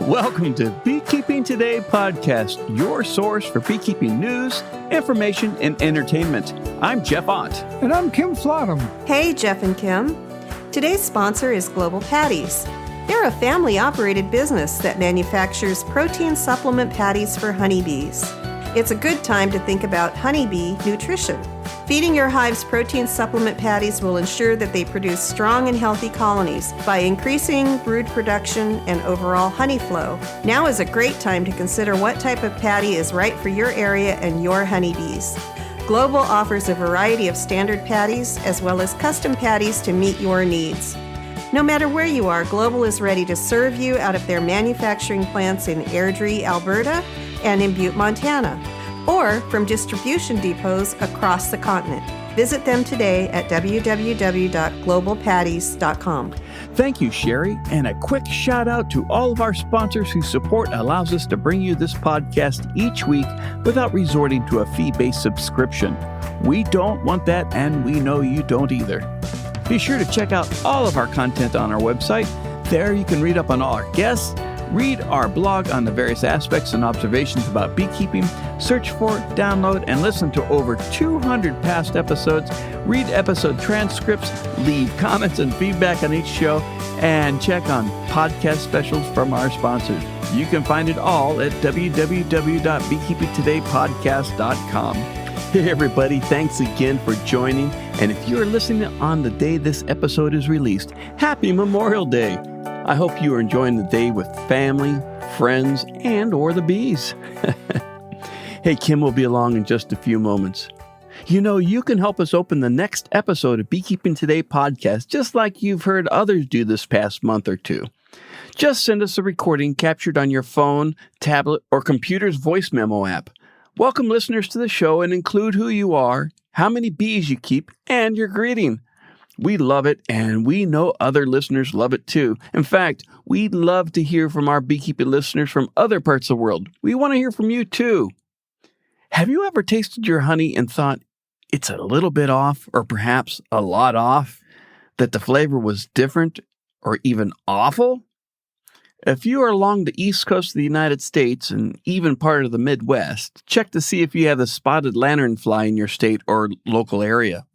Welcome to Beekeeping Today podcast, your source for beekeeping news, information, and entertainment. I'm Jeff Ott. And I'm Kim Flottam. Hey, Jeff and Kim. Today's sponsor is Global Patties. They're a family-operated business that manufactures protein supplement patties for honeybees. It's a good time to think about honeybee nutrition. Feeding your hives protein supplement patties will ensure that they produce strong and healthy colonies by increasing brood production and overall honey flow. Now is a great time to consider what type of patty is right for your area and your honeybees. Global offers a variety of standard patties as well as custom patties to meet your needs. No matter where you are, Global is ready to serve you out of their manufacturing plants in Airdrie, Alberta, and in Butte, Montana, or from distribution depots across the continent. Visit them today at www.globalpatties.com. Thank you, Sherry, and a quick shout out to all of our sponsors whose support allows us to bring you this podcast each week without resorting to a fee-based subscription. We don't want that, and we know you don't either. Be sure to check out all of our content on our website. There you can read up on all our guests, read our blog on the various aspects and observations about beekeeping, search for, download, and listen to over 200 past episodes, read episode transcripts, leave comments and feedback on each show, and check on podcast specials from our sponsors. You can find it all at www.beekeepingtodaypodcast.com. Hey everybody, thanks again for joining, and if you're listening on the day this episode is released, happy Memorial Day! I hope you are enjoying the day with family, friends, and or the bees. Hey, Kim will be along in just a few moments. You know, you can help us open the next episode of Beekeeping Today podcast, just like you've heard others do this past month or two. Just send us a recording captured on your phone, tablet, or computer's voice memo app. Welcome listeners to the show and include who you are, how many bees you keep, and your greeting. We love it, and we know other listeners love it too. In fact, we'd love to hear from our beekeeping listeners from other parts of the world. We want to hear from you too. Have you ever tasted your honey and thought it's a little bit off, or perhaps a lot off, that the flavor was different or even awful? If you are along the east coast of the United States and even part of the Midwest, check to see if you have the spotted lanternfly in your state or local area.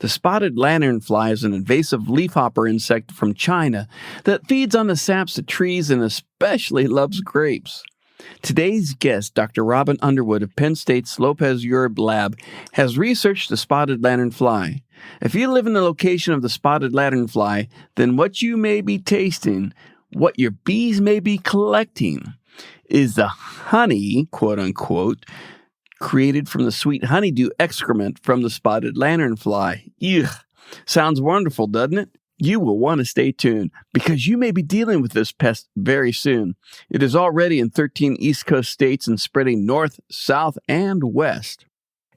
The spotted lanternfly is an invasive leafhopper insect from China that feeds on the saps of trees and especially loves grapes. Today's guest, Dr. Robyn Underwood of Penn State's Lopez-Uribe lab, has researched the spotted lanternfly. If you live in the location of the spotted lanternfly, then what you may be tasting, what your bees may be collecting, is the honey, quote-unquote, created from the sweet honeydew excrement from the spotted lanternfly. Ugh, sounds wonderful, doesn't it? You will want to stay tuned because you may be dealing with this pest very soon. It is already in 13 East Coast states and spreading north, south, and west.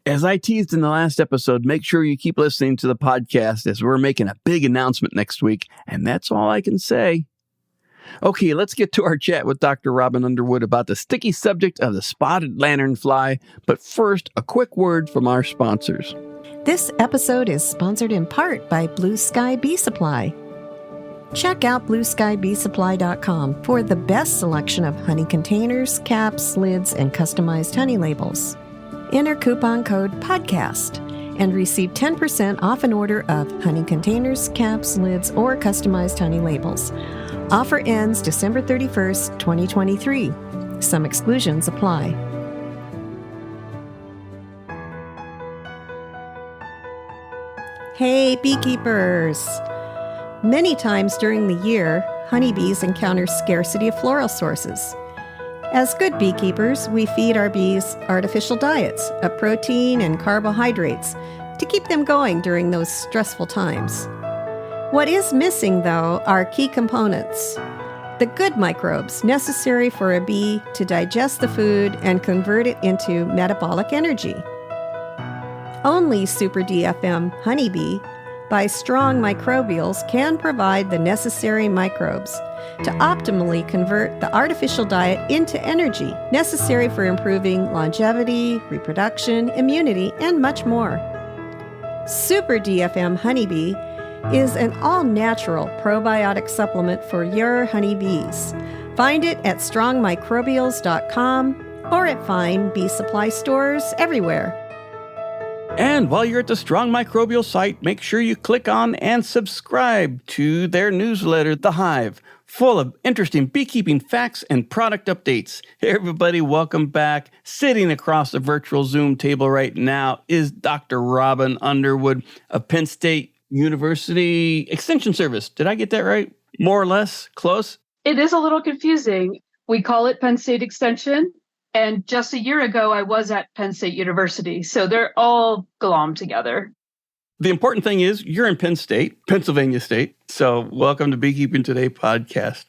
As I teased in the last episode, make sure you keep listening to the podcast as we're making a big announcement next week, and that's all I can say. Okay, let's get to our chat with Dr. Robyn Underwood about the sticky subject of the spotted lanternfly. But first, a quick word from our sponsors. This episode is sponsored in part by Blue Sky Bee Supply. Check out blueskybeesupply.com for the best selection of honey containers, caps, lids, and customized honey labels. Enter coupon code PODCAST and receive 10% off an order of honey containers, caps, lids, or customized honey labels. Offer ends December 31st, 2023. Some exclusions apply. Hey, beekeepers! Many times during the year, honeybees encounter scarcity of floral sources. As good beekeepers, we feed our bees artificial diets of protein and carbohydrates to keep them going during those stressful times. What is missing, though, are key components. The good microbes necessary for a bee to digest the food and convert it into metabolic energy. Only Super DFM honeybee, by strong microbials, can provide the necessary microbes to optimally convert the artificial diet into energy necessary for improving longevity, reproduction, immunity, and much more. Super DFM honeybee is an all-natural probiotic supplement for your honeybees, Find it at strongmicrobials.com or at fine bee supply stores everywhere. And while you're at the Strong Microbial site, make sure you click on and subscribe to their newsletter, The Hive, full of interesting beekeeping facts and product updates. Hey, everybody, welcome back. Sitting across the virtual Zoom table right now is Dr. Robyn Underwood of Penn State University Extension Service. Did I get that right? More or less? Close? It is a little confusing. We call it Penn State Extension. And just a year ago, I was at Penn State University. So they're all glommed together. The important thing is you're in Penn State, Pennsylvania State. So welcome to Beekeeping Today podcast.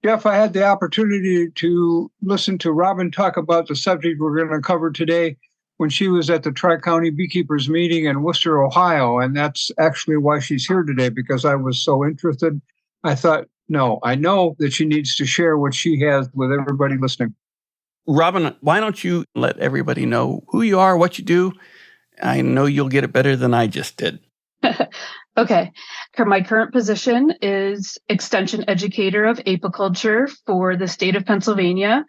Jeff, I had the opportunity to listen to Robyn talk about the subject we're going to cover today when she was at the Tri-County Beekeepers meeting in Worcester, Ohio. And that's actually why she's here today, because I was so interested. I thought, no, I know that she needs to share what she has with everybody listening. Robyn, why don't you let everybody know who you are, what you do? I know you'll get it better than I just did. Okay. My current position is Extension Educator of Apiculture for the state of Pennsylvania,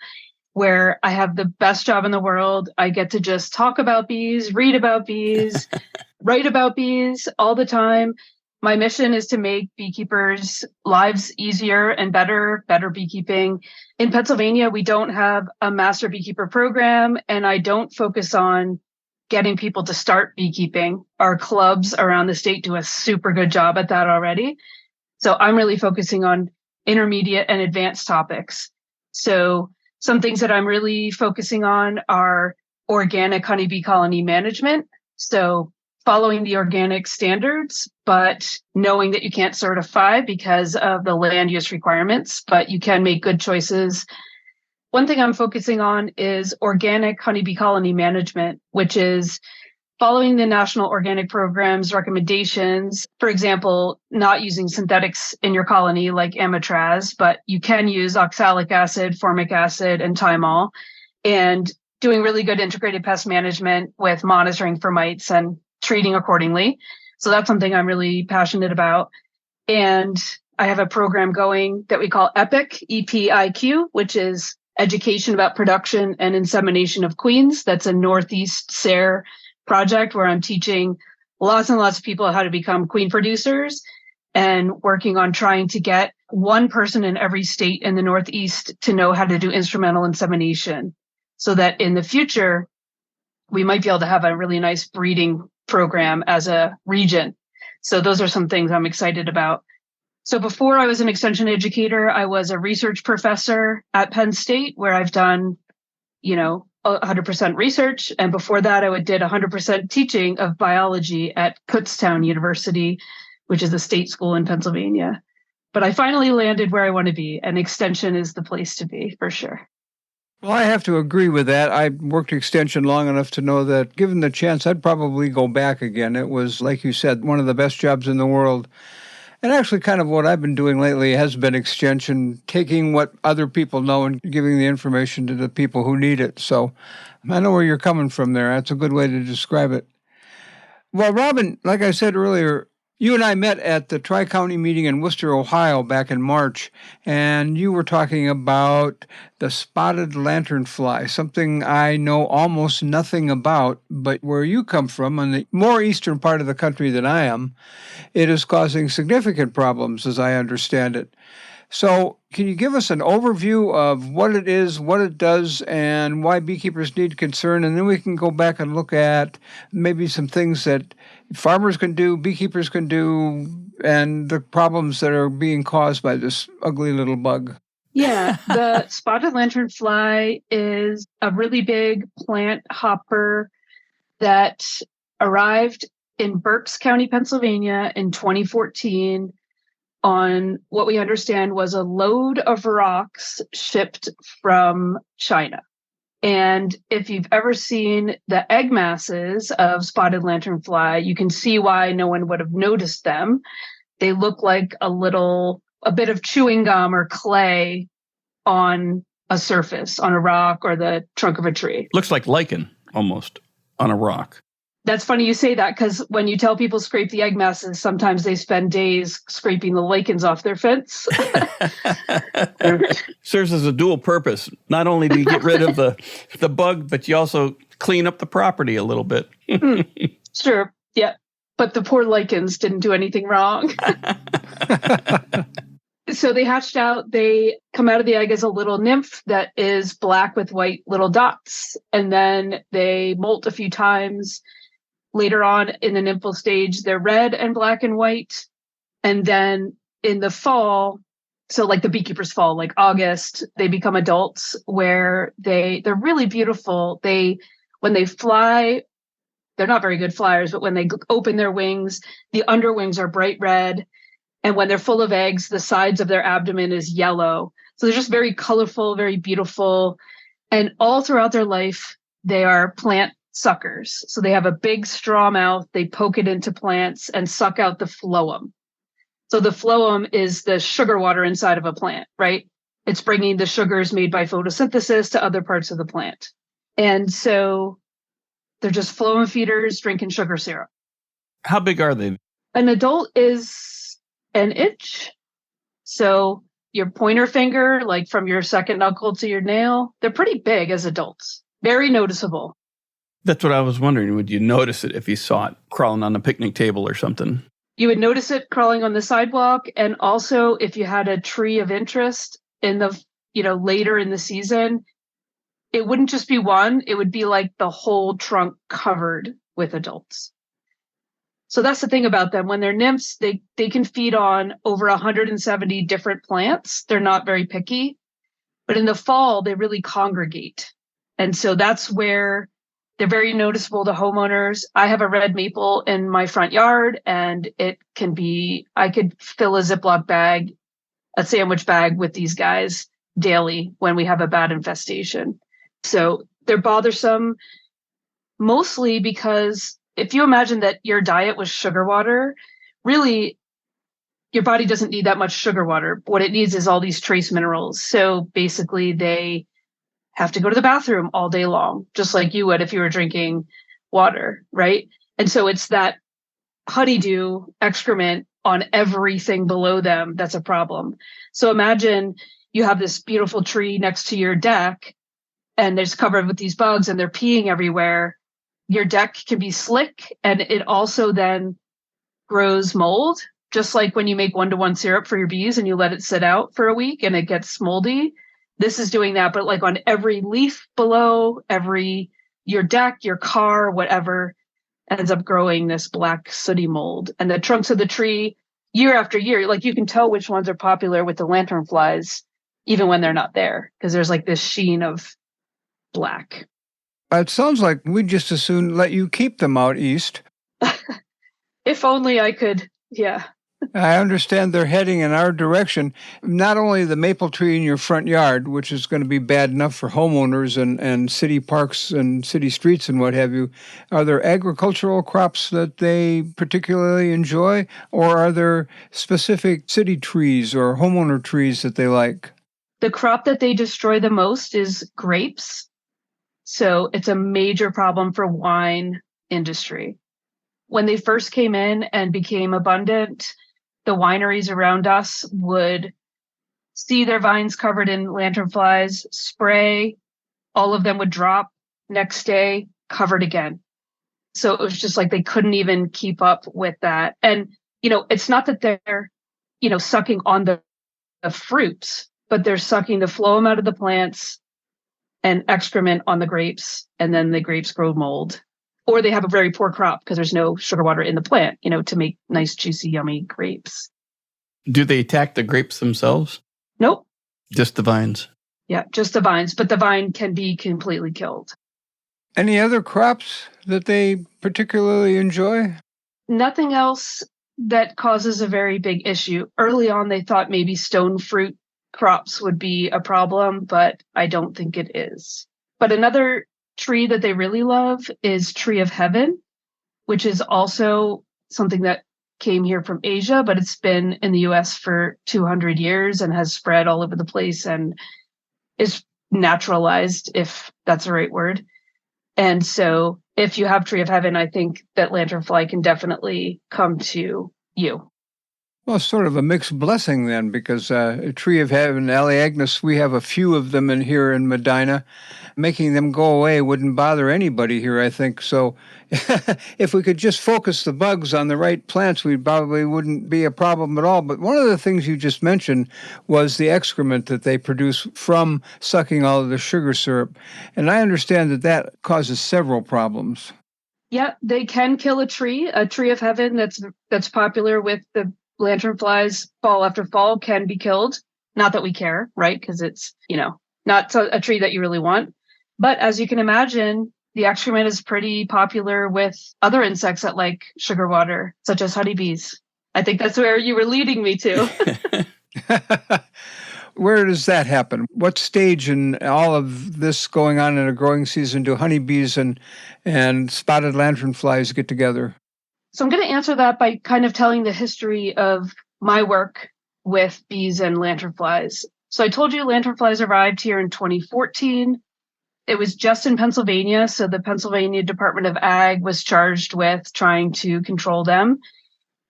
where I have the best job in the world. I get to just talk about bees, read about bees, write about bees all the time. My mission is to make beekeepers' lives easier and better beekeeping. In Pennsylvania, we don't have a master beekeeper program, and I don't focus on getting people to start beekeeping. Our clubs around the state do a super good job at that already. So I'm really focusing on intermediate and advanced topics. So some things that I'm really focusing on are organic honeybee colony management. So following the organic standards, but knowing that you can't certify because of the land use requirements, but you can make good choices. One thing I'm focusing on is organic honeybee colony management, which is following the National Organic Program's recommendations. For example, not using synthetics in your colony like amitraz, but you can use oxalic acid, formic acid, and thymol, and doing really good integrated pest management with monitoring for mites and treating accordingly. So that's something I'm really passionate about. And I have a program going that we call EPIQ, EPIQ, which is education about production and insemination of queens. That's a Northeast SARE project where I'm teaching lots and lots of people how to become queen producers and working on trying to get one person in every state in the Northeast to know how to do instrumental insemination so that in the future, we might be able to have a really nice breeding program as a region. So those are some things I'm excited about. So before I was an extension educator, I was a research professor at Penn State where I've done, 100% research. And before that, I did 100% teaching of biology at Kutztown University, which is a state school in Pennsylvania. But I finally landed where I want to be, and extension is the place to be for sure. Well, I have to agree with that. I worked extension long enough to know that given the chance, I'd probably go back again. It was, like you said, one of the best jobs in the world. And actually kind of what I've been doing lately has been extension, taking what other people know and giving the information to the people who need it. So I know where you're coming from there. That's a good way to describe it. Well, Robyn, like I said earlier, you and I met at the Tri-County meeting in Worcester, Ohio back in March, and you were talking about the spotted lanternfly, something I know almost nothing about, but where you come from, on the more eastern part of the country than I am, it is causing significant problems, as I understand it. So can you give us an overview of what it is, what it does, and why beekeepers need concern? And then we can go back and look at maybe some things that farmers can do, beekeepers can do, and the problems that are being caused by this ugly little bug. Yeah, the spotted lanternfly is a really big plant hopper that arrived in Berks County, Pennsylvania in 2014 on what we understand was a load of rocks shipped from China. And if you've ever seen the egg masses of spotted lanternfly, you can see why no one would have noticed them. They look like a bit of chewing gum or clay on a surface, on a rock or the trunk of a tree. Looks like lichen almost on a rock. That's funny you say that because when you tell people scrape the egg masses, sometimes they spend days scraping the lichens off their fence. Serves as a dual purpose. Not only do you get rid of the bug, but you also clean up the property a little bit. Sure. Yeah. But the poor lichens didn't do anything wrong. So they hatched out, they come out of the egg as a little nymph that is black with white little dots. And then they molt a few times. Later on in the nymphal stage, they're red and black and white. And then in the fall, so like the beekeepers fall, like August, they become adults where they're really beautiful. When they fly, they're not very good flyers, but when they open their wings, the underwings are bright red. And when they're full of eggs, the sides of their abdomen is yellow. So they're just very colorful, very beautiful. And all throughout their life, they are plant suckers. So they have a big straw mouth. They poke it into plants and suck out the phloem. So the phloem is the sugar water inside of a plant, right? It's bringing the sugars made by photosynthesis to other parts of the plant. And so they're just phloem feeders drinking sugar syrup. How big are they? An adult is an inch. So your pointer finger, like from your second knuckle to your nail, they're pretty big as adults. Very noticeable. That's what I was wondering. Would you notice it if you saw it crawling on a picnic table or something? You would notice it crawling on the sidewalk. And also if you had a tree of interest in the, later in the season, it wouldn't just be one, it would be like the whole trunk covered with adults. So that's the thing about them. When they're nymphs, they can feed on over 170 different plants. They're not very picky. But in the fall, they really congregate. And so that's where they're very noticeable to homeowners. I have a red maple in my front yard, and I could fill a Ziploc bag, a sandwich bag with these guys daily when we have a bad infestation. So they're bothersome mostly because if you imagine that your diet was sugar water, really your body doesn't need that much sugar water. What it needs is all these trace minerals. So basically they have to go to the bathroom all day long, just like you would if you were drinking water, right? And so it's that honeydew excrement on everything below them that's a problem. So imagine you have this beautiful tree next to your deck and it's covered with these bugs and they're peeing everywhere. Your deck can be slick, and it also then grows mold, just like when you make 1-to-1 syrup for your bees and you let it sit out for a week and it gets moldy. This is doing that, but like on every leaf below, your deck, your car, whatever, ends up growing this black sooty mold. And the trunks of the tree, year after year, like you can tell which ones are popular with the lanternflies, even when they're not there, because there's like this sheen of black. It sounds like we'd just as soon let you keep them out east. If only I could, yeah. I understand they're heading in our direction. Not only the maple tree in your front yard, which is going to be bad enough for homeowners and city parks and city streets and what have you. Are there agricultural crops that they particularly enjoy? Or are there specific city trees or homeowner trees that they like? The crop that they destroy the most is grapes. So it's a major problem for wine industry. When they first came in and became abundant, the wineries around us would see their vines covered in lanternflies, spray, all of them would drop, next day, covered again. So it was just like they couldn't even keep up with that. And, it's not that they're, sucking on the fruits, but they're sucking the phloem out of the plants and excrement on the grapes, and then the grapes grow mold. Or they have a very poor crop because there's no sugar water in the plant, to make nice, juicy, yummy grapes. Do they attack the grapes themselves? Nope. Just the vines? Yeah, just the vines, but the vine can be completely killed. Any other crops that they particularly enjoy? Nothing else that causes a very big issue. Early on, they thought maybe stone fruit crops would be a problem, but I don't think it is. But another tree that they really love is tree of heaven, which is also something that came here from Asia, but it's been in the US for 200 years and has spread all over the place and is naturalized, if that's the right word. And so if you have tree of heaven, I think that lanternfly can definitely come to you. Well, sort of a mixed blessing then, because a tree of heaven, Aleagnus, we have a few of them in here in Medina. Making them go away wouldn't bother anybody here, I think. So if we could just focus the bugs on the right plants, we probably wouldn't be a problem at all. But one of the things you just mentioned was the excrement that they produce from sucking all of the sugar syrup. And I understand that that causes several problems. Yeah, they can kill a tree of heaven that's popular with the lanternflies. Fall after fall can be killed. Not that we care, right? Because it's, not a tree that you really want. But as you can imagine, the excrement is pretty popular with other insects that like sugar water, such as honeybees. I think that's where you were leading me to. Where does that happen? What stage in all of this going on in a growing season do honeybees and spotted lanternflies get together? So I'm going to answer that by kind of telling the history of my work with bees and lanternflies. So I told you lanternflies arrived here in 2014. It was just in Pennsylvania, so the Pennsylvania Department of Ag was charged with trying to control them.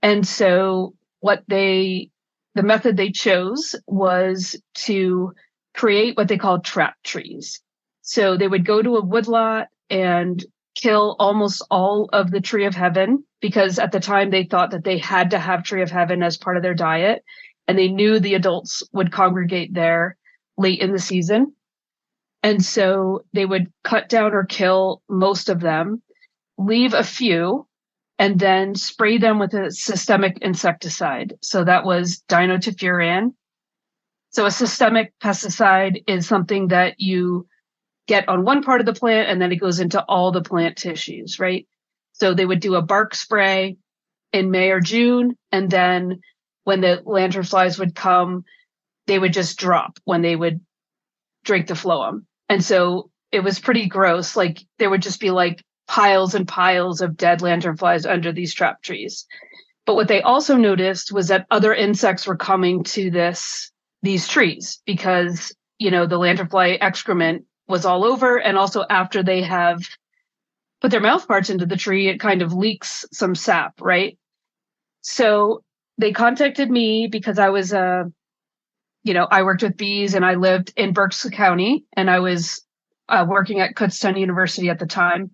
And so the method they chose was to create what they called trap trees. So they would go to a woodlot and kill almost all of the tree of heaven, because at the time they thought that they had to have tree of heaven as part of their diet. And they knew the adults would congregate there late in the season. And so they would cut down or kill most of them, leave a few, and then spray them with a systemic insecticide. So that was dinotefuran. So a systemic pesticide is something that you get on one part of the plant and then it goes into all the plant tissues, right? So they would do a bark spray in May or June, and then when the lanternflies would come, they would just drop when they would drink the phloem. And so it was pretty gross. Like there would just be like piles and piles of dead lanternflies under these trap trees. But what they also noticed was that other insects were coming to these trees because, the lanternfly excrement was all over. And also after they have put their mouth parts into the tree, it kind of leaks some sap, right? So they contacted me because I was I worked with bees and I lived in Berks County, and I was working at Kutztown University at the time.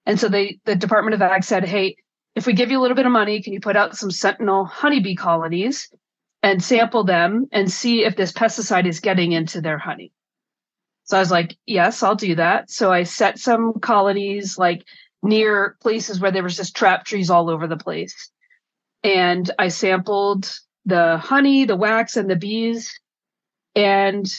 And so the Department of Ag said, hey, if we give you a little bit of money, can you put out some sentinel honeybee colonies and sample them and see if this pesticide is getting into their honey? So I was like, yes, I'll do that. So I set some colonies like near places where there was just trap trees all over the place. And I sampled the honey, the wax, and the bees. And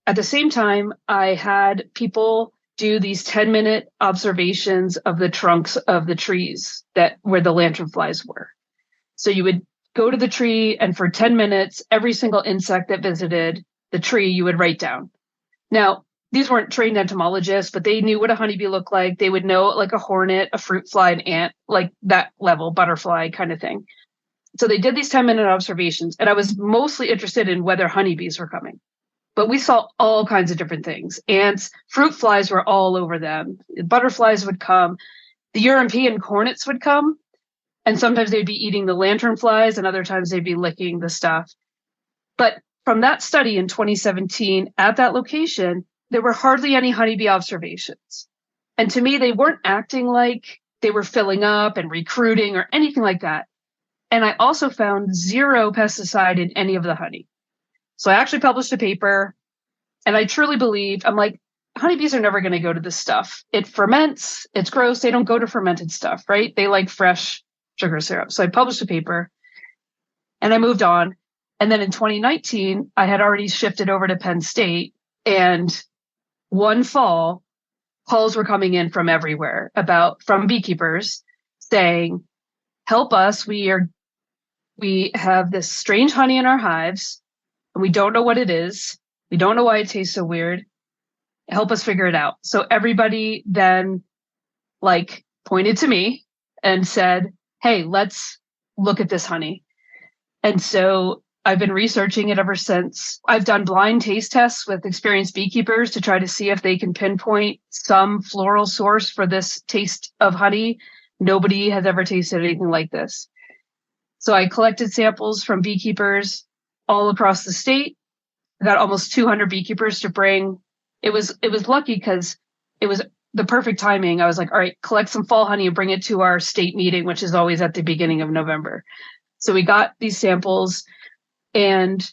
at the same time, I had people do these 10-minute observations of the trunks of the trees where the lanternflies were. So you would go to the tree, and for 10 minutes, every single insect that visited the tree, you would write down. Now, these weren't trained entomologists, but they knew what a honeybee looked like. They would know like a hornet, a fruit fly, an ant, like that level, butterfly kind of thing. So they did these 10-minute observations, and I was mostly interested in whether honeybees were coming. But we saw all kinds of different things. Ants, fruit flies were all over them. Butterflies would come. The European hornets would come, and sometimes they'd be eating the lanternflies, and other times they'd be licking the stuff. But from that study in 2017 at that location, there were hardly any honeybee observations. And to me, they weren't acting like they were filling up and recruiting or anything like that. And I also found 0 pesticide in any of the honey. So I actually published a paper, and I truly believed, I'm like, honeybees are never going to go to this stuff. It ferments. It's gross. They don't go to fermented stuff, right? They like fresh sugar syrup. So I published a paper and I moved on. And then in 2019, I had already shifted over to Penn State, and one fall, calls were coming in from everywhere from beekeepers saying, help us. We have this strange honey in our hives, and we don't know what it is. We don't know why it tastes so weird. Help us figure it out. So everybody then pointed to me and said, hey, let's look at this honey. And so I've been researching it ever since. I've done blind taste tests with experienced beekeepers to try to see if they can pinpoint some floral source for this taste of honey. Nobody has ever tasted anything like this. So I collected samples from beekeepers all across the state. I got almost 200 beekeepers to bring. It was lucky because it was the perfect timing. I was like, all right, collect some fall honey and bring it to our state meeting, which is always at the beginning of November. So we got these samples, and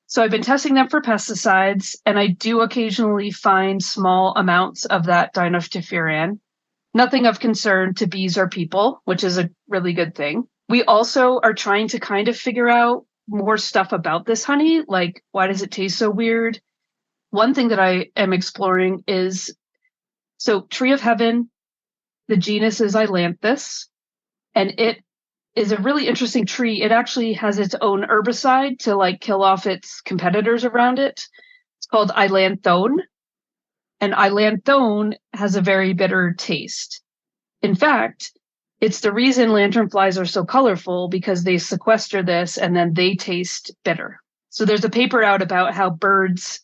so I've been testing them for pesticides, and I do occasionally find small amounts of that dinophthorine. Nothing of concern to bees or people, which is a really good thing. We also are trying to kind of figure out more stuff about this honey, like why does it taste so weird? One thing that I am exploring is, so tree of heaven, the genus is Ailanthus, and it is a really interesting tree. It actually has its own herbicide to like kill off its competitors around it. It's called ailanthone, and ailanthone has a very bitter taste. In fact, it's the reason lanternflies are so colorful, because they sequester this and then they taste bitter. So there's a paper out about how birds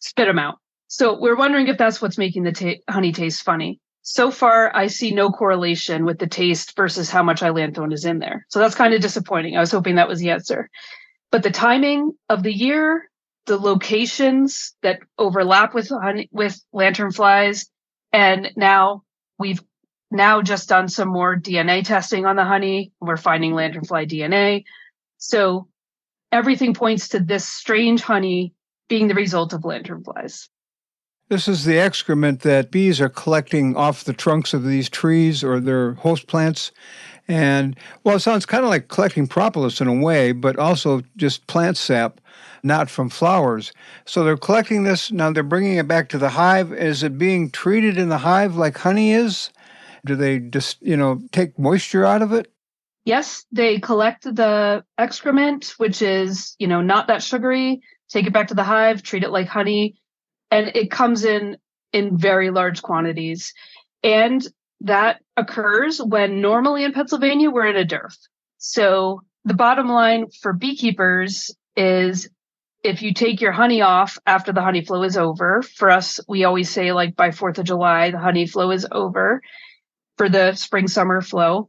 spit them out. So we're wondering if that's what's making the honey taste funny. So far, I see no correlation with the taste versus how much ailanthone is in there. So that's kind of disappointing. I was hoping that was the answer. But the timing of the year, the locations that overlap with honey, with lanternflies, and now we've just done some more DNA testing on the honey. We're finding lanternfly DNA. So everything points to this strange honey being the result of lanternflies. This is the excrement that bees are collecting off the trunks of these trees or their host plants. And, well, it sounds kind of like collecting propolis in a way, but also just plant sap, not from flowers. So they're collecting this, now they're bringing it back to the hive. Is it being treated in the hive like honey is? Do they just, take moisture out of it? Yes, they collect the excrement, which is, not that sugary, take it back to the hive, treat it like honey, and it comes in very large quantities. And that occurs when normally in Pennsylvania, we're in a dearth. So the bottom line for beekeepers is if you take your honey off after the honey flow is over, for us, we always say like by 4th of July, the honey flow is over for the spring, summer flow.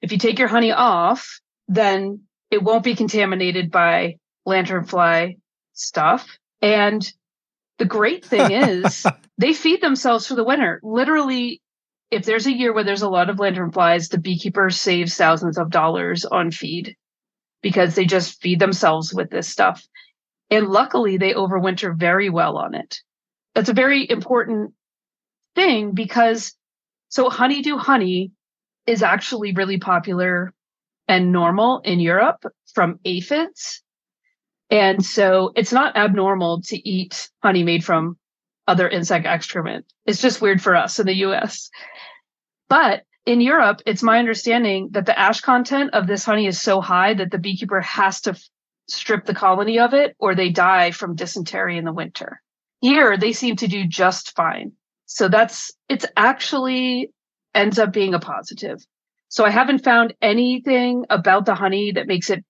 If you take your honey off, then it won't be contaminated by lanternfly stuff. And the great thing is they feed themselves for the winter. Literally, if there's a year where there's a lot of lanternflies, the beekeeper saves thousands of dollars on feed because they just feed themselves with this stuff. And luckily, they overwinter very well on it. That's a very important thing because honeydew honey is actually really popular and normal in Europe from aphids. And so it's not abnormal to eat honey made from other insect excrement. It's just weird for us in the US. But in Europe, it's my understanding that the ash content of this honey is so high that the beekeeper has to strip the colony of it or they die from dysentery in the winter. Here, they seem to do just fine. So it's actually ends up being a positive. So I haven't found anything about the honey that makes it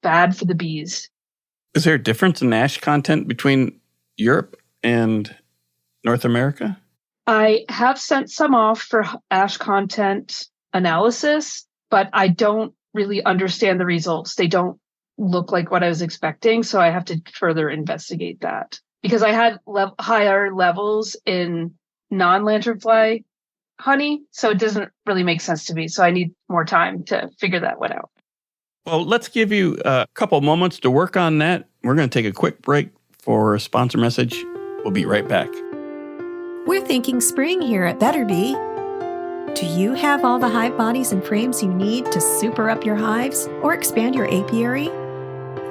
bad for the bees. Is there a difference in ash content between Europe and North America? I have sent some off for ash content analysis, but I don't really understand the results. They don't look like what I was expecting, so I have to further investigate that. Because I had higher levels in non-lanternfly honey, so it doesn't really make sense to me. So I need more time to figure that one out. Well, let's give you a couple moments to work on that. We're going to take a quick break for a sponsor message. We'll be right back. We're thinking spring here at Better Bee. Do you have all the hive bodies and frames you need to super up your hives or expand your apiary?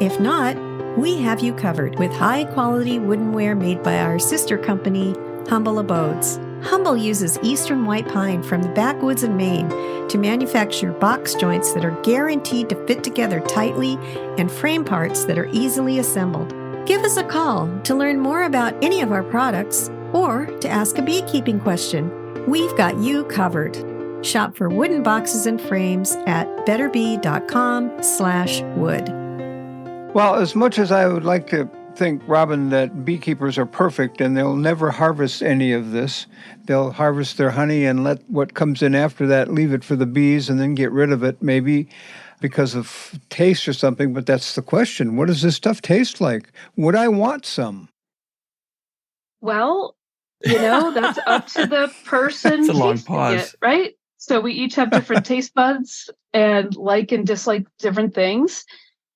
If not, we have you covered with high-quality woodenware made by our sister company, Humble Abodes. Humble uses eastern white pine from the backwoods of Maine to manufacture box joints that are guaranteed to fit together tightly and frame parts that are easily assembled. Give us a call to learn more about any of our products or to ask a beekeeping question. We've got you covered. Shop for wooden boxes and frames at betterbee.com/wood. Well, as much as I would like to think, Robyn, that beekeepers are perfect and they'll never harvest any of this. They'll harvest their honey and let what comes in after that, leave it for the bees and then get rid of it maybe. because of taste or something, but that's the question. What does this stuff taste like? Would I want some? Well, that's up to the person That's a long tasting pause. it, right? So we each have different taste buds and like and dislike different things.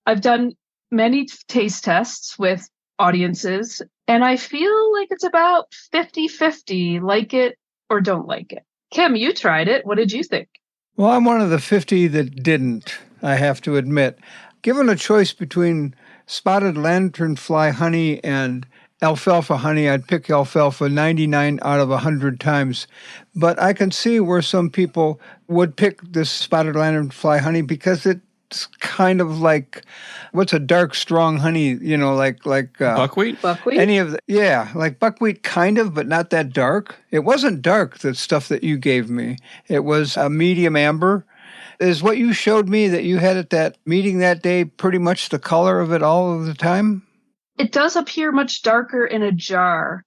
I've done many taste tests with audiences, and I feel like it's about 50-50, like it or don't like it. Kim, you tried it. What did you think? Well, I'm one of the 50 that didn't, I have to admit. Given a choice between spotted lanternfly honey and alfalfa honey, I'd pick alfalfa 99 out of 100 times. But I can see where some people would pick this spotted lanternfly honey because it's kind of like, what's a dark, strong honey, like Buckwheat? Buckwheat? Like buckwheat kind of, but not that dark. It wasn't dark, the stuff that you gave me. It was a medium amber. Is what you showed me that you had at that meeting that day pretty much the color of it all of the time? It does appear much darker in a jar.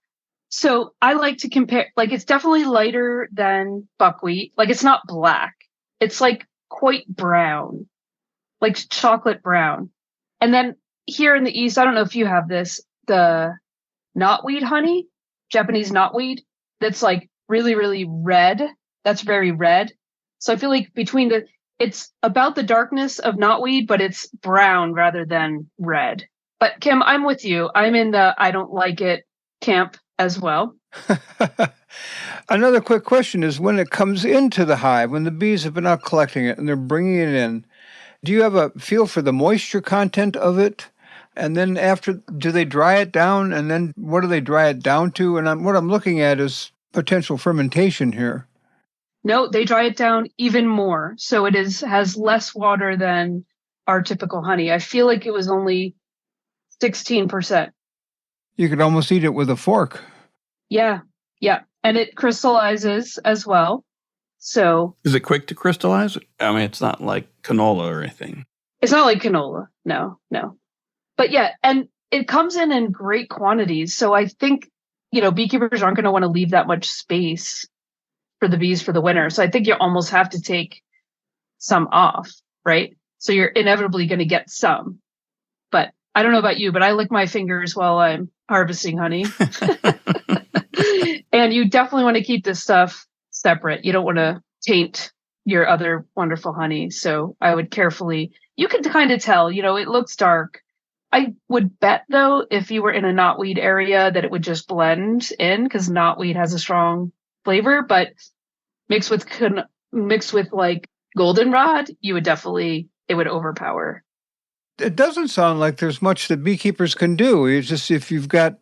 So I like to compare, like it's definitely lighter than buckwheat. Like it's not black. It's like quite brown, like chocolate brown. And then here in the East, I don't know if you have this, the knotweed honey, Japanese knotweed, that's like really, really red. That's very red. So I feel like it's about the darkness of knotweed, but it's brown rather than red. But Kim, I'm with you. I'm in the I don't like it camp as well. Another quick question is when it comes into the hive, when the bees have been out collecting it and they're bringing it in, do you have a feel for the moisture content of it? And then after, do they dry it down? And then what do they dry it down to? And what I'm looking at is potential fermentation here. No, they dry it down even more. So it has less water than our typical honey. I feel like it was only 16%. You could almost eat it with a fork. Yeah. And it crystallizes as well. So Is it quick to crystallize? I mean, it's not like canola or anything. it's not like canola. No. But yeah, and it comes in great quantities. So I think, beekeepers aren't going to want to leave that much space for the bees for the winter. So I think you almost have to take some off, right? So you're inevitably going to get some. But I don't know about you, but I lick my fingers while I'm harvesting honey. And you definitely want to keep this stuff separate. You don't want to taint your other wonderful honey. So I would carefully, you can kind of tell, it looks dark. I would bet, though, if you were in a knotweed area that it would just blend in because knotweed has a strong flavor, but mixed with like goldenrod, it would overpower. It doesn't sound like there's much that beekeepers can do. It's just if you've got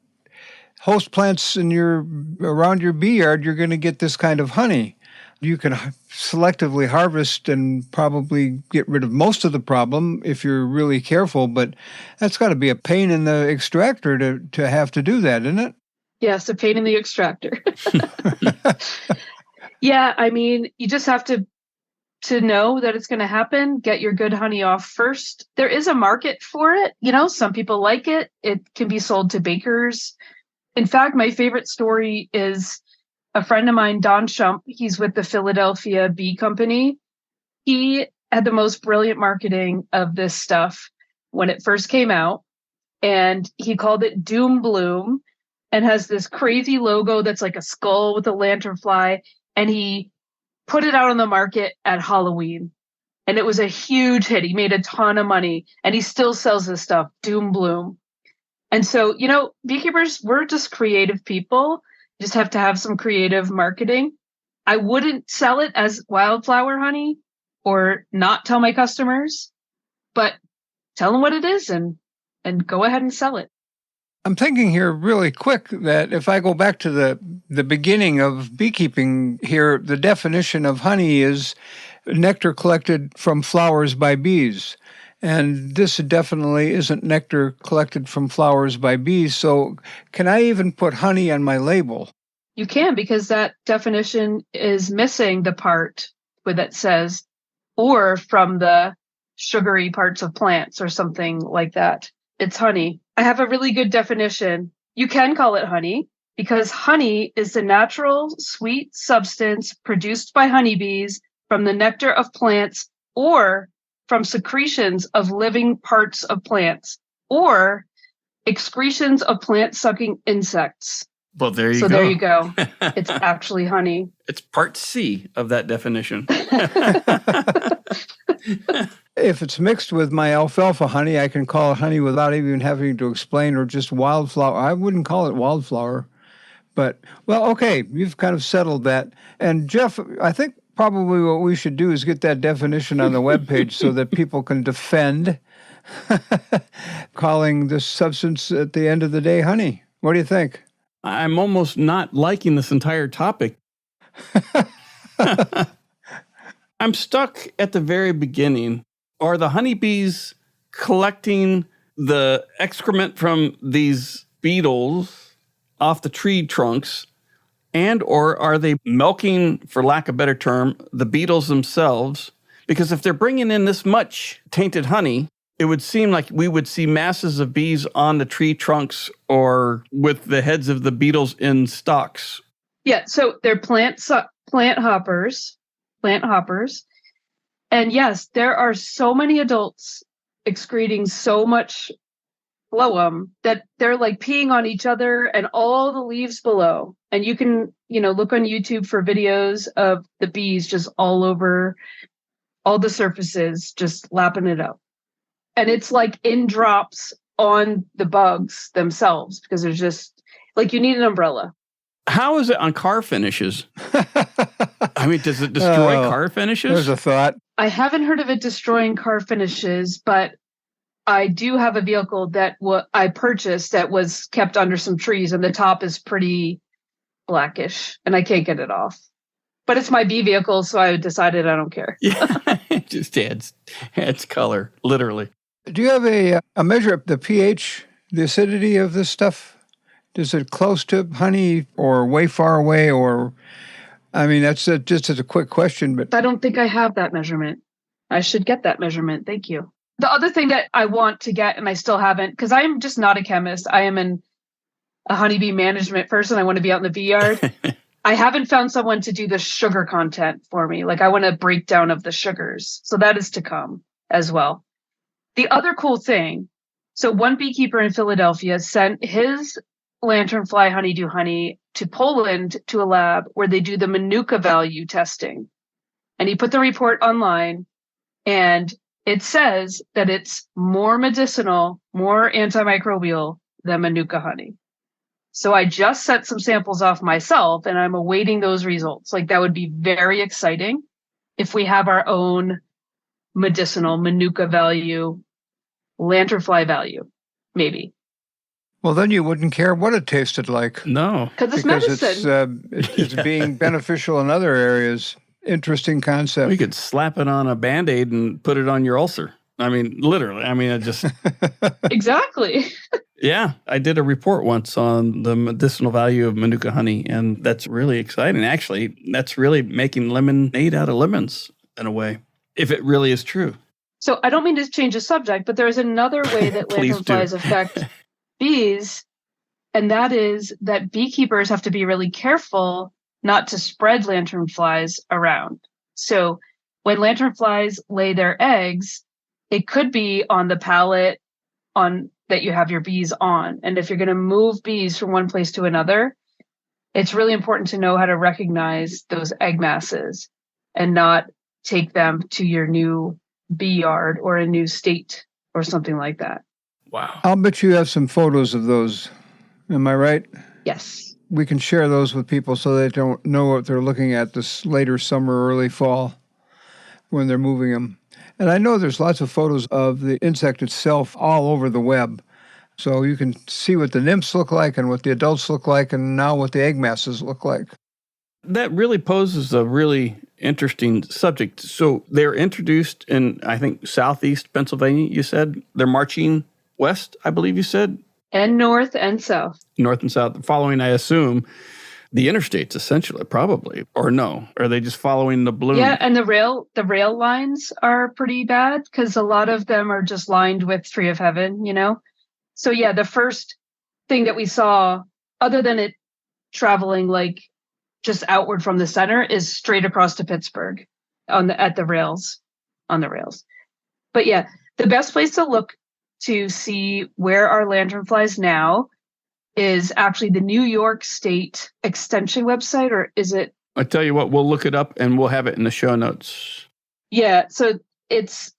host plants around your bee yard, you're going to get this kind of honey. You can selectively harvest and probably get rid of most of the problem if you're really careful, but that's got to be a pain in the extractor to have to do that, isn't it? Yes, a pain in the extractor. Yeah, I mean, you just have to know that it's going to happen. Get your good honey off first. There is a market for it. Some people like it. It can be sold to bakers. In fact, my favorite story is a friend of mine, Don Shump. He's with the Philadelphia Bee Company. He had the most brilliant marketing of this stuff when it first came out. And he called it Doom Bloom and has this crazy logo that's like a skull with a lanternfly. And he put it out on the market at Halloween. And it was a huge hit. He made a ton of money. And he still sells this stuff, Doom Bloom. And so, beekeepers, we're just creative people. You just have to have some creative marketing. I wouldn't sell it as wildflower honey or not tell my customers, but tell them what it is and go ahead and sell it. I'm thinking here really quick that if I go back to the beginning of beekeeping here, the definition of honey is nectar collected from flowers by bees. And this definitely isn't nectar collected from flowers by bees. So can I even put honey on my label? You can, because that definition is missing the part where that says, or from the sugary parts of plants or something like that. It's honey. I have a really good definition. You can call it honey because honey is the natural sweet substance produced by honeybees from the nectar of plants or from secretions of living parts of plants or excretions of plant-sucking insects. Well, there you So go. there you go. It's actually honey. It's part C of that definition. If it's mixed with my alfalfa honey, I can call it honey without even having to explain, or just wildflower. I wouldn't call it wildflower. But, well, okay, you've kind of settled that. And Jeff, I think probably what we should do is get that definition on the webpage so that people can defend calling this substance at the end of the day honey. What do you think? I'm almost not liking this entire topic. I'm stuck at the very beginning. Are the honeybees collecting the excrement from these beetles off the tree trunks, and or are they milking, for lack of a better term, the beetles themselves? Because if they're bringing in this much tainted honey, it would seem like we would see masses of bees on the tree trunks or with the heads of the beetles in stalks. Yeah, so they're plant hoppers. And yes, there are so many adults excreting so much phloem that they're like peeing on each other and all the leaves below. And you can, look on YouTube for videos of the bees just all over all the surfaces, just lapping it up. And it's like in drops on the bugs themselves because there's just like you need an umbrella. How is it on car finishes? I mean, does it destroy car finishes? There's a thought. I haven't heard of it destroying car finishes, but I do have a vehicle that I purchased that was kept under some trees, and the top is pretty blackish, and I can't get it off. But it's my bee vehicle, so I decided I don't care. Yeah, it just adds color, literally. Do you have a measure of the pH, the acidity of this stuff? Is it close to honey or way far away? Or, I mean, that's just as a quick question. But I don't think I have that measurement. I should get that measurement. Thank you. The other thing that I want to get, and I still haven't, because I'm just not a chemist. I am a honeybee management person. I want to be out in the bee yard. I haven't found someone to do the sugar content for me. Like I want a breakdown of the sugars. So that is to come as well. The other cool thing, so one beekeeper in Philadelphia sent his lanternfly honeydew honey to Poland to a lab where they do the Medicinal Value testing. And he put the report online, and it says that it's more medicinal, more antimicrobial than Manuka honey. So I just sent some samples off myself, and I'm awaiting those results. Like that would be very exciting if we have our own medicinal Manuka Value, lanternfly value, maybe. Well, then you wouldn't care what it tasted like. No. Because it's medicine. It's being beneficial in other areas. Interesting concept. We could slap it on a Band-Aid and put it on your ulcer. I mean, literally. I mean, it just... Exactly. Yeah, I did a report once on the medicinal value of Manuka honey, and that's really exciting. Actually, that's really making lemonade out of lemons in a way, if it really is true. So I don't mean to change the subject, but there's another way that lanternflies affect bees, and that is that beekeepers have to be really careful not to spread lanternflies around. So when lanternflies lay their eggs, it could be on the pallet that you have your bees on. And if you're going to move bees from one place to another, it's really important to know how to recognize those egg masses and not take them to your new bee yard or a new state or something like that. Wow. I'll bet you have some photos of those. Am I right? Yes. We can share those with people so they don't know what they're looking at this later summer, early fall when they're moving them. And I know there's lots of photos of the insect itself all over the web. So you can see what the nymphs look like and what the adults look like and now what the egg masses look like. That really poses a really interesting subject. So they're introduced in, I think, southeast Pennsylvania, you said. They're marching west, I believe you said. And north and south. North and south, following, I assume, the interstates, essentially, probably. Or no? Are they just following the bloom? Yeah, and the rail lines are pretty bad because a lot of them are just lined with Tree of Heaven, So yeah, the first thing that we saw, other than it traveling like just outward from the center, is straight across to Pittsburgh on the rails. But yeah, the best place to look to see where are lanternflies now is actually the New York State Extension website, or is it? I tell you what, we'll look it up and we'll have it in the show notes. Yeah, so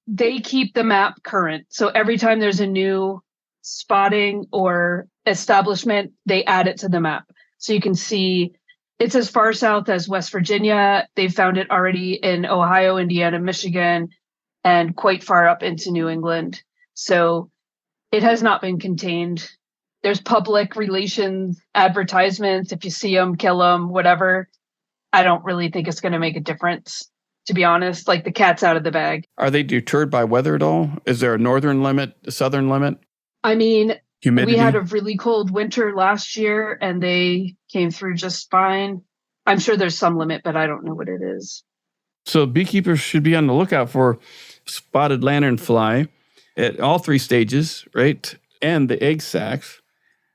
they keep the map current. So every time there's a new spotting or establishment, they add it to the map. So you can see it's as far south as West Virginia. They found it already in Ohio, Indiana, Michigan, and quite far up into New England. So it has not been contained. There's public relations advertisements. If you see them, kill them, whatever. I don't really think it's going to make a difference, to be honest. Like, the cat's out of the bag. Are they deterred by weather at all? Is there a northern limit, a southern limit? I mean, humidity? We had a really cold winter last year and they came through just fine. I'm sure there's some limit, but I don't know what it is. So beekeepers should be on the lookout for spotted lanternfly at all 3 stages, right? And the egg sacs.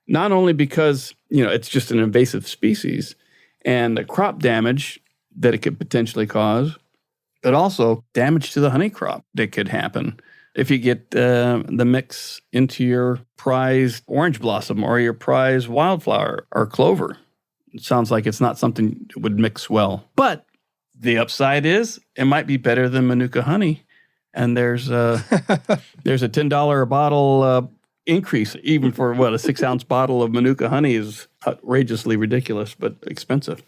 Not only because, it's just an invasive species and the crop damage that it could potentially cause, but also damage to the honey crop that could happen if you get the mix into your prized orange blossom or your prized wildflower or clover. It sounds like it's not something that would mix well. But the upside is it might be better than Manuka honey. And there's a $10 a bottle increase, even for a 6-ounce bottle of Manuka honey is outrageously ridiculous, but expensive.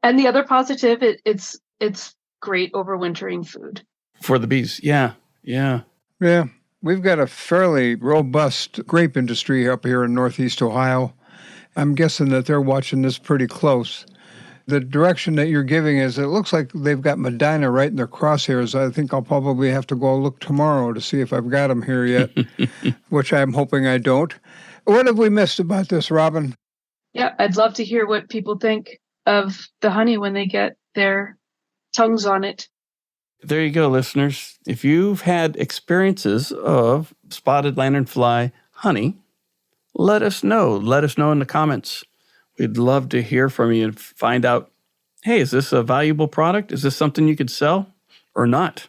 And the other positive, it's great overwintering food. For the bees, yeah. Yeah, we've got a fairly robust grape industry up here in Northeast Ohio. I'm guessing that they're watching this pretty close. The direction that you're giving is it looks like they've got Medina right in their crosshairs. I think I'll probably have to go look tomorrow to see if I've got them here yet, which I'm hoping I don't. What have we missed about this, Robyn? Yeah, I'd love to hear what people think of the honey when they get their tongues on it. There you go, listeners. If you've had experiences of spotted lanternfly honey, let us know. Let us know in the comments. We'd love to hear from you and find out, hey, is this a valuable product? Is this something you could sell or not?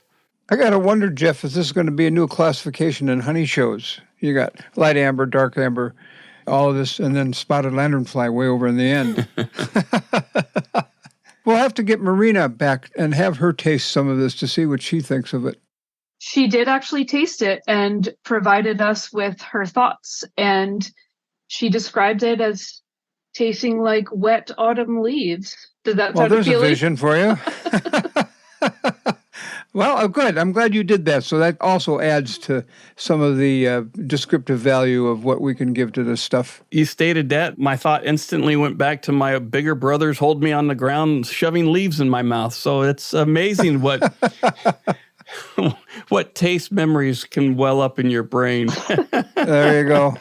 I got to wonder, Jeff, if this is going to be a new classification in honey shows. You got light amber, dark amber, all of this, and then spotted lanternfly way over in the end. We'll have to get Marina back and have her taste some of this to see what she thinks of it. She did actually taste it and provided us with her thoughts. And she described it as tasting like wet autumn leaves. Does that sound appealing? Well, there's a vision for you. Well, good. I'm glad you did that. So that also adds to some of the descriptive value of what we can give to this stuff. You stated that. My thought instantly went back to my bigger brothers hold me on the ground, shoving leaves in my mouth. So it's amazing what what taste memories can well up in your brain. There you go.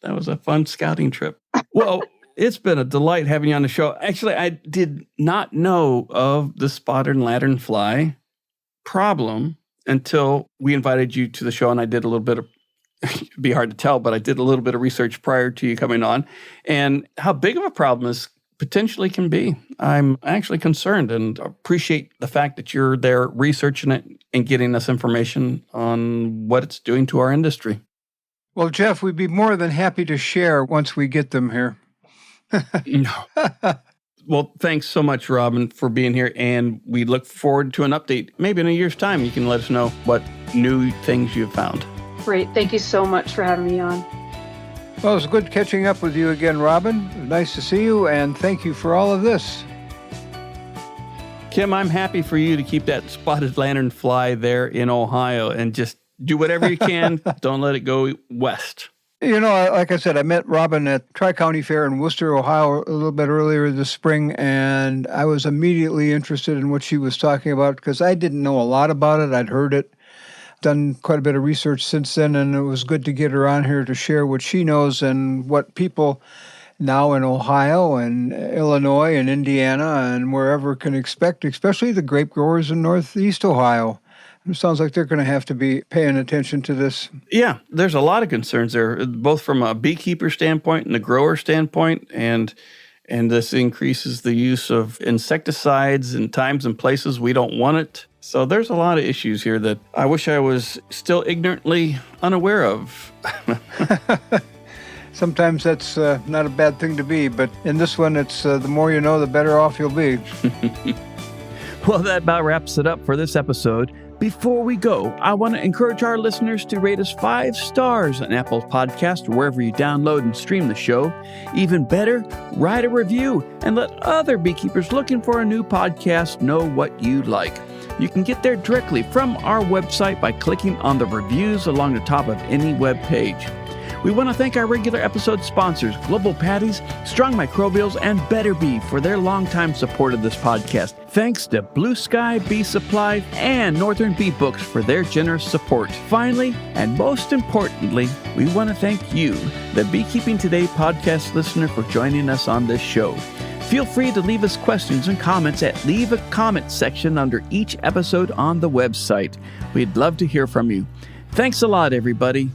That was a fun scouting trip. Well, it's been a delight having you on the show. Actually, I did not know of the spotted lanternfly problem until we invited you to the show, and I did a little bit of, it'd be hard to tell, but I did a little bit of research prior to you coming on, and how big of a problem this potentially can be. I'm actually concerned and appreciate the fact that you're there researching it and getting us information on what it's doing to our industry. Well, Jeff, we'd be more than happy to share once we get them here. No. Well, thanks so much, Robyn, for being here, and we look forward to an update. Maybe in a year's time, you can let us know what new things you've found. Great. Thank you so much for having me on. Well, it was good catching up with you again, Robyn. Nice to see you, and thank you for all of this. Kim, I'm happy for you to keep that spotted lanternfly there in Ohio and just do whatever you can. Don't let it go west. You know, like I said, I met Robyn at Tri-County Fair in Worcester, Ohio, a little bit earlier this spring, and I was immediately interested in what she was talking about because I didn't know a lot about it. I'd heard it, done quite a bit of research since then, and it was good to get her on here to share what she knows and what people now in Ohio and Illinois and Indiana and wherever can expect, especially the grape growers in Northeast Ohio. It sounds like they're going to have to be paying attention to this. Yeah, there's a lot of concerns there, both from a beekeeper standpoint and a grower standpoint. And And this increases the use of insecticides in times and places we don't want it. So there's a lot of issues here that I wish I was still ignorantly unaware of. Sometimes that's not a bad thing to be, but in this one, it's the more you know, the better off you'll be. Well, that about wraps it up for this episode. Before we go, I want to encourage our listeners to rate us 5 stars on Apple's podcast or wherever you download and stream the show. Even better, write a review and let other beekeepers looking for a new podcast know what you like. You can get there directly from our website by clicking on the reviews along the top of any web page. We want to thank our regular episode sponsors, Global Patties, Strong Microbials, and Better Bee for their longtime support of this podcast. Thanks to Blue Sky Bee Supply and Northern Bee Books for their generous support. Finally, and most importantly, we want to thank you, the Beekeeping Today podcast listener, for joining us on this show. Feel free to leave us questions and comments at Leave a Comment section under each episode on the website. We'd love to hear from you. Thanks a lot, everybody.